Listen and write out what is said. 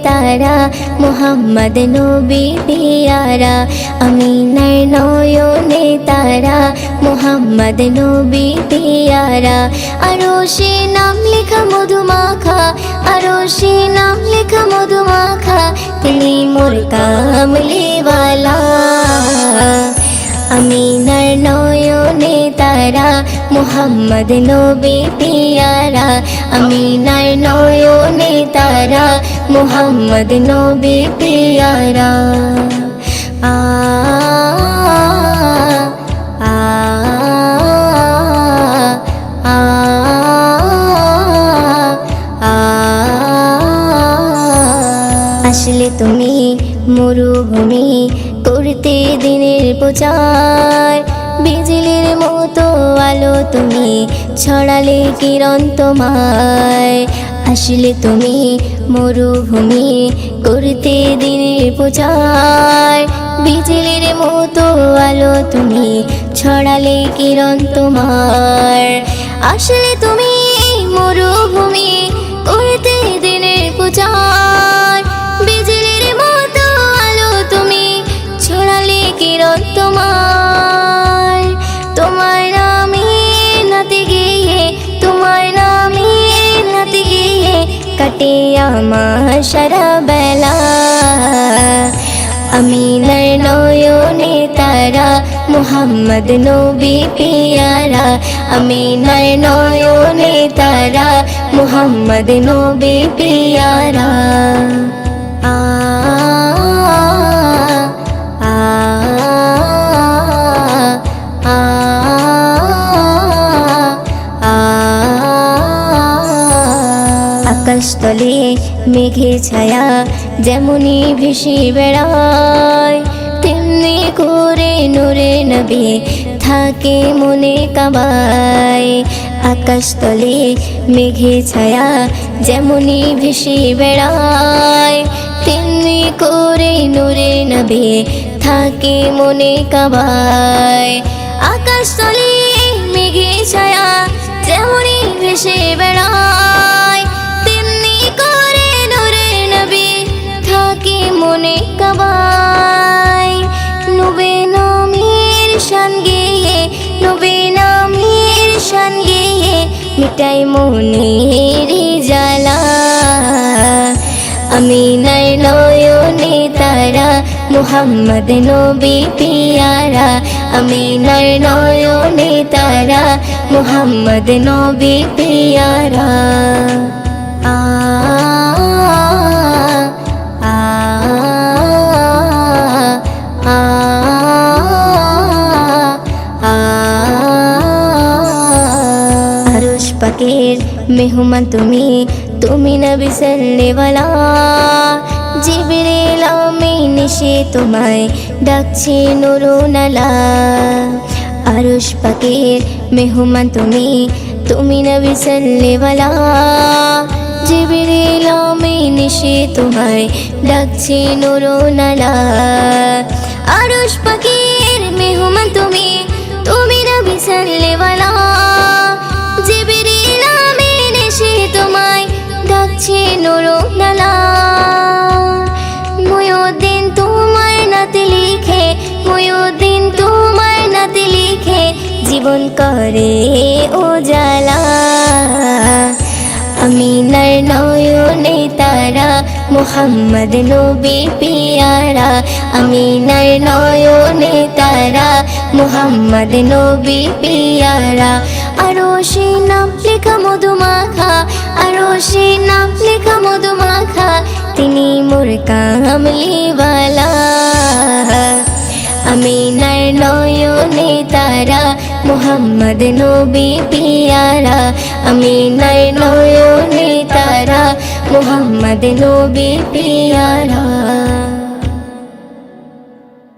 তারা মুহাম্মদ নবী পিয়ারা আমিনার নয়নে তারা মুহাম্মদ নবী পিয়ারা আরশে নাম লেখা মধুমাখা আরশে নাম লেখা মধুমাখা তিনি মোর কামলিওয়ালা আমিনার নয়নে তারা মুহাম্মদ নবী পিয়ারা আমিনার নয়নে তারা মুহাম্মদ নবী পিয়ারা আ আ আ আসলে তুমি মরুভূমি করতে দিনের প্রচার বিজলির মতো আলো তুমি ছড়ালে কিরণ তোমায় আসলে তুমি মরুভূমি করতে দিনের প্রচার বিজলির মতো আলো তুমি ছড়ালে কিরণ তোমার আসলে তুমি মরুভূমি করতে দিনের প্রচার বিজলির মতো আলো তুমি ছড়ালে কিরণ তোমার তোমার নামে নাতে গিয়ে তোমার নামে নাতে গিয়ে কাটে আমার সারা বেলা আমিনার নয়নে তারা মুহাম্মদ নবী পিয়ারা আমিনার নয়নে তারা মুহাম্মদ নবী পিয়ারা আ আ আ আকাশতলে মেঘে ছায়া যেমনি ভেসে বেড়ায় তেমনি করে নূরে নবী থাকে মনে কাবায় আকাশতলে মেঘে ছায়া যেমনি ভেসে বেড়ায় তেমনি করে নূরে নবী থাকে মনে কাবায় আকাশতলে মেঘে ছায়া যেমনি ভেসে বেড়ায় তেমনি করে নূরে নবী থাকে মনে কাবায় নবী নামের শান গেয়ে নবী নামের শান গেয়ে মিটাই মনের জ্বালা আমিনার নয়নে তারা মুহাম্মদ নবী পিয়ারা আমিনার নয়নে তারা মুহাম্মদ নবী পিয়ারা আ আ আ আরশ পাকের মেহমান তুমি তুমি নবী সাল্লেওয়ালা জিবরিল আমিন এসে তোমায় ডাকছে নুরুনালা আরশ পাকের মেহমান তুমি তুমি নবী সাল্লেওয়ালা জিবরিল আমিন এসে তোমায় ডাকছে নুরুনালা আরশ পাকের মেহমান তুমি তুমি নবী সাল্লেওয়ালা জিবরিল আমিন এসে তোমায় ডাকছে নুরুনালা মুয়ুদ্দিন তোমার নাতে লিখে মুয়ুদ্দিন তোমার নাতে লিখে জীবন করে উজালা আমিনার নয়নে তারা মুহাম্মদ নবী পিয়ারা আমিনার নয়নে তারা মুহাম্মদ নবী পিয়ারা আরশে নাম লেখা মধুমাখা আরশে নাম লেখা মধুমাখা তিনি মোর কামলিওয়ালা আমিনার নয়নে তারা মুহাম্মদ নবী পিয়ারা আমিনার নয়নে তারা মুহাম্মদ নবী পিয়ারা।